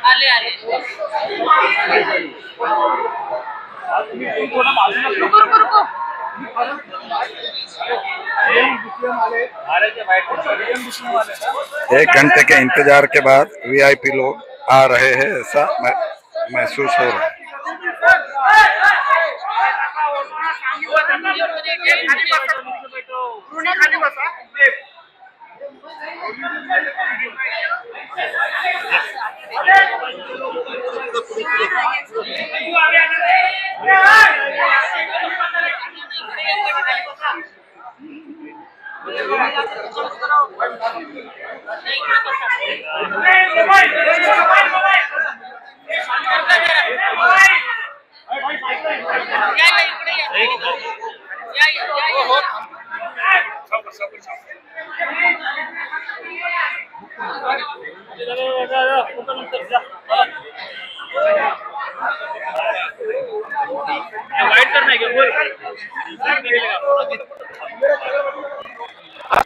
आले आले रुको रुको रुको। 1 घंटे के इंतजार के बाद वीआईपी लोग आ रहे हैं, ऐसा महसूस हो रहा है।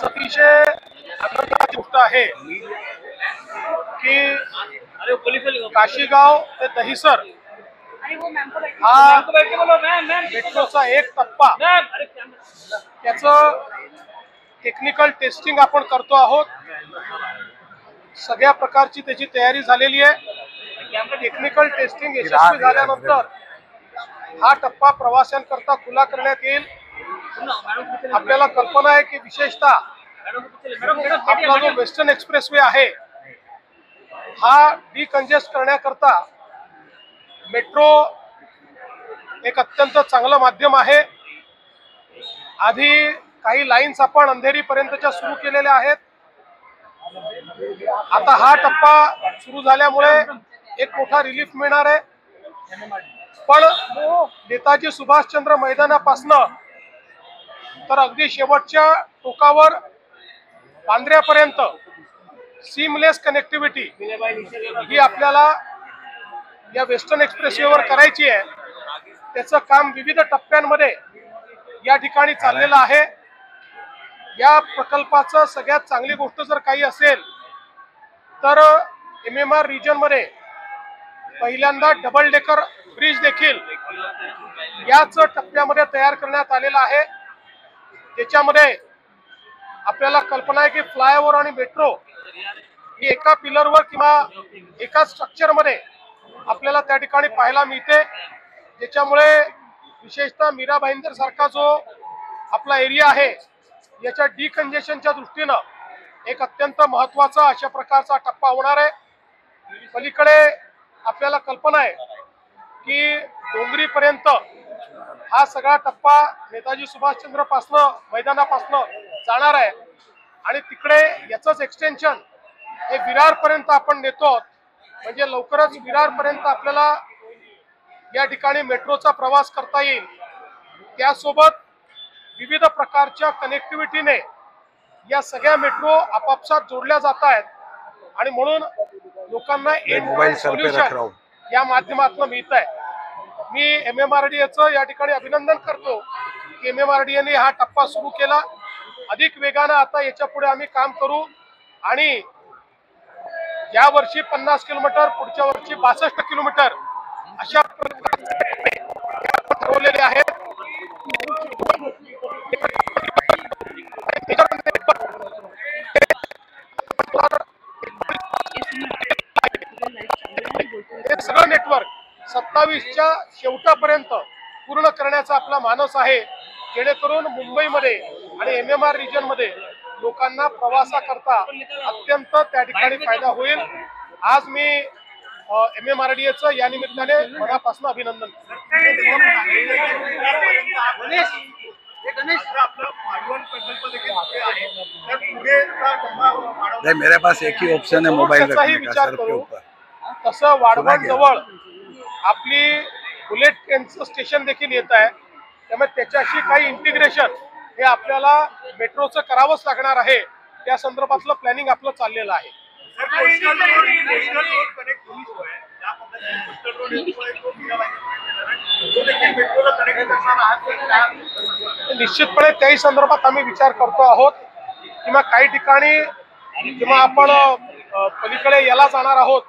अतिशय आनंदाची गोष्ट आहे की काशीगाव ते दहिसर हा मेट्रोचा एक टप्पा त्याचं टेक्निकल टेस्टिंग आपण करतो आहोत। सगळ्या प्रकारची त्याची तयारी झालेली आहे। टेक्निकल टेस्टिंग यशस्वी झाल्यानंतर हा टप्पा प्रवाशांकरता खुला करण्यात येईल। आपल्याला कल्पना आहे की विशेषतः आपला जो वेस्टर्न एक्सप्रेसवे आहे हा डिकंजेस्ट करण्याकरता मेट्रो एक अत्यंत चांगलं माध्यम आहे। आधी काही लाईन्स आपण अंधेरीपर्यंतच्या सुरू केलेल्या आहेत। आता हा टप्पा सुरू झाल्यामुळे एक मोठा रिलीफ मिळणार आहे। पण नेताजी सुभाषचंद्र मैदानापासून तर अगदी शेवटच्या टोकावर बांद्र्यापर्यंत सीमलेस कनेक्टिव्हिटी ही आपल्याला या वेस्टर्न एक्सप्रेसवेवर करायची आहे। त्याचं काम विविध टप्प्यांमध्ये या ठिकाणी चाललेलं आहे। या प्रकल्पाचं सगळ्यात चांगली गोष्ट जर काही असेल तर MMR रिजन मध्ये पहिल्यांदा डबल डेकर ब्रिज देखील याच टप्प्यामध्ये तयार करण्यात आलेला आहे। त्याच्यामध्ये आपल्याला कल्पना आहे की फ्लायओव्हर आणि मेट्रो ही एका पिलरवर किंवा एका स्ट्रक्चर मध्ये आपल्याला त्या ठिकाणी पाहायला मिळते। त्याच्यामुळे विशेषतः मीरा भाईंदर सारखा जो आपला एरिया आहे याच्या डिकंजेशनच्या दृष्टीनं एक अत्यंत महत्त्वाचा अशा प्रकारचा टप्पा होणार आहे। पलीकडे आपल्याला कल्पना आहे की डोंगरीपर्यंत हा सगळा टप्पा नेताजी सुभाषचंद्र मैदानापासून जाणार आहे आणि तिकडे याचंच एक्सटेन्शन हे विरारपर्यंत आपण नेतो। म्हणजे लवकरच विरारपर्यंत आपल्याला या ठिकाणी मेट्रोचा प्रवास करता येईल। त्यासोबत विविध प्रकारच्या कनेक्टिव्हिटीने या सगळ्या मेट्रो आपापसात जोडल्या जात आहेत आणि म्हणून लोकांना एक सोल्युशन या माध्यमातून मिळत आहे। मी MMRDAचं या ठिकाणी अभिनंदन करतो की MMRDAने हा टप्पा सुरू केला। अधिक वेगाने आता याच्या पुढे आम्ही काम करू आणि या वर्षी 50 किलोमीटर, पुढच्या वर्षी 62 किलोमीटर अशा प्रकारे ठरवलेले आहेत। हे सगळं नेटवर्क 27च्या शेवटापर्यंत पूर्ण करण्याचा आपला मानस आहे, जेणेकरून मुंबईमध्ये आणि MMR रिजन मध्ये लोकांना प्रवासाकरता अत्यंत त्या ठिकाणी फायदा होईल। आज मी MMRDAचं या निमित्ताने मनापासून अभिनंदन मेरे पास एक ही ऑप्शन है मोबाइल रखने का सर के ऊपर। तसं वाढवण जवळ आपली बुलेट ट्रेनचं स्टेशन देखील येत आहे, त्यामुळे त्याच्याशी काही इंटिग्रेशन हे आपल्याला मेट्रोचं करावंच लागणार आहे। त्या संदर्भातलं प्लॅनिंग आपलं चाललेलं आहे। निश्चितपणे त्याही संदर्भात आम्ही विचार करतो आहोत किंवा काही ठिकाणी जेव्हा आपण पलीकडे याला जाणार आहोत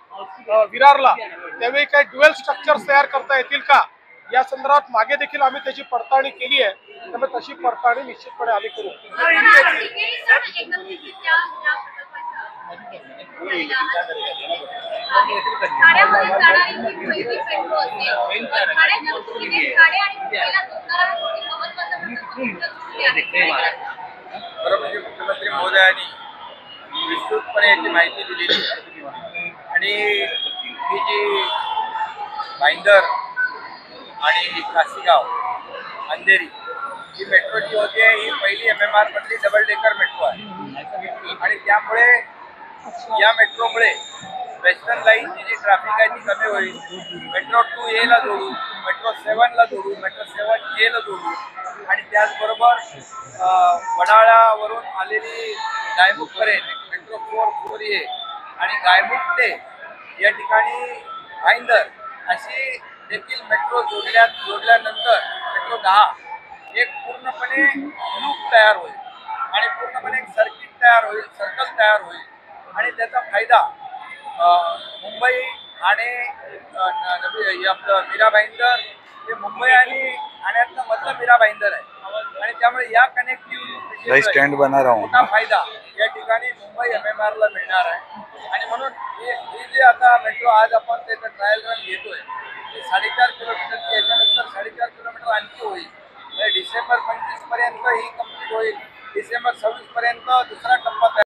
विरारला, त्यावेळी काही ड्युएल स्ट्रक्चर्स तयार करता येतील का या संदर्भात मागे देखील आम्ही त्याची पडताळणी केली आहे. त्यामुळे तशी पडताळणी निश्चितपणे आम्ही करू. बरोबर, म्हणजे मुख्यमंत्री महोदयांनी विस्तृतपणे याची माहिती दिलेली आणि ही जी भाईंदर आणि काशीगाव अंधेरी ही मेट्रो जी होती ही पहिली MMR मधली डबल डेकर मेट्रो आहे आणि त्यामुळे या मेट्रोमुळे वेस्टर्न लाईनची जी ट्रॅफिक आहे ती कमी होईल. मेट्रो 2A ला जोडू, मेट्रो 7 ला जोडू, मेट्रो 7A ला जोडू आणि त्याचबरोबर वडाळ्यावरून आलेली गायमुखपर्यंत मेट्रो 4A आणि गायमुख ते या ठिकाणी भाईंदर अशी देखील मेट्रो जोडल्यानंतर मेट्रो 10 एक पूर्णपणे लूप तयार होईल आणि पूर्णपणे एक सर्कल तयार होईल आणि त्याचा फायदा मुंबई आणि आपलं मीरा भाईंदर हे मुंबई आणि ठाण्यातलं मधलं मीरा भाईंदर आहे आणि त्यामुळे या कनेक्टिव्हिटी स्टँड बना रहा हूं मोठा फायदा या ठिकाणी मुंबई MMR ला मिळणार आहे आणि म्हणून ही जी आता मेट्रो आज आपण त्याचं ट्रायल रन घेतोय ती 4.5 किलोमीटरची, याच्यानंतर 4.5 किलोमीटर आणखी होईल. डिसेंबर 25 पर्यंत ही कंप्लीट होईल. डिसेंबर 26 पर्यंत दुसरा टप्पा